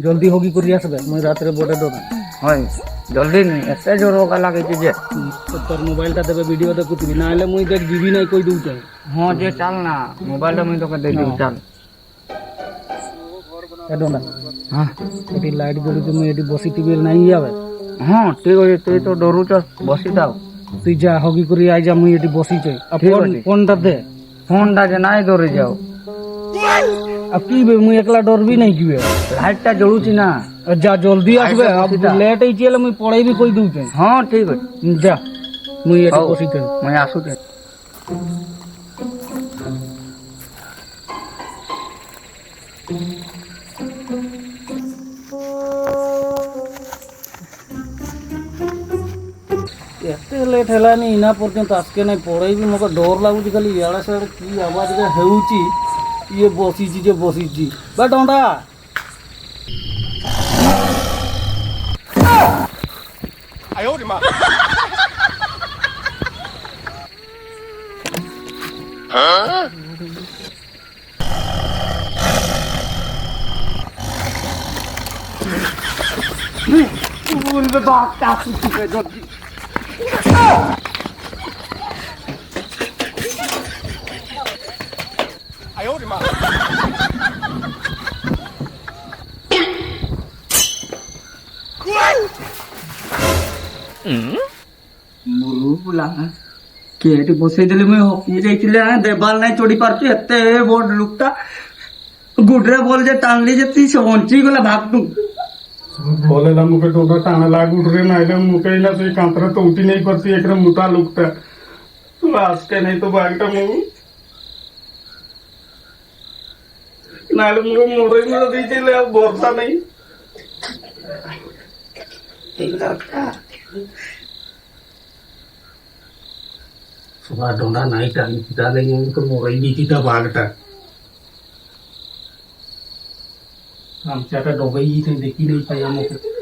জলদি হগি করি আসবে মুই রাত্রে বটে দোকান হয় জলদি নি এতে জোর হোকা লাগিছে যে তোর মোবাইলটা দেবে ভিডিও দেখুতিবি না হলে মুই দেখ দিবি নাই কই দউছে হ্যাঁ যে চাল না মোবাইলটা মুই তোকে দিয়ে দিব চাল এডোনা হ্যাঁ এটি লাইট জ্বলুছে মুই এটি বসি টিভি নাই যাবে হ্যাঁ ঠিক আছে তুই তো ডরুছ বসি থাও তুই যা হগি করি আই যা মুই এটি বসিছে আর ঠিক আছে। ফোনটা দে ফোনটা যে নাই ধরে যাও আর কি বে মুই একলা ডরবি নাই কি বে লাইটটা জ্বলুছি না আর যা জলদি আসবে আইসা আর বসিতা। লেট হইছে এলে মুই পড়াইবি কই দউছে হ্যাঁ ঠিক আছে যা মুই এটি হও। বসিছে মুই আসুছে ଏତେ ଲେଟ୍ ହେଲାନି ଇନା ପର୍ଯ୍ୟନ୍ତ ଆସକେ ନାଇଁ ପଢ଼େଇବି ମୋତେ ଡର ଲାଗୁଛି ଖାଲି ଇଆଡ଼େ ସିଆଡ଼େ କି ଆବାଜରେ ହେଉଛି ଇଏ ବସିଛି ଯେ ବସିଛି ବା ଡଣ୍ଡା বলবে বাপটা আসুচ্ছে যদি କିଏ ଏଠି ବସେଇଦେଲି ମୁଇଁ ହକି ଯାଇଥିଲି ଦେବାଲ ନାଇଁ ଚଢି ପାରୁଛୁ ଏତେ ବଡ ଲୁକଟା ଗୁଡରେ ବଲ ଯେ ଟାଣିଲି ଯେ ତୁଇ ସେ ବଞ୍ଚିଗଲା ଭାଗଟୁ बोलेला मुके डोडा टाणाला गुडरे नाहीला मुकेला ते कांतरा तो उठी नहीं पड़ती एकरा मोटा लुकता तू आज के नहीं तो बागटा मु नाले मुके मोरे में दी चले अब बोरता नहीं सुबह डोडा नहीं टाणी पिता नहीं मुके मोरे दी थी ता बागटा आमच्याकडे डोबाई इथे देखी नाही पाहिजे मुके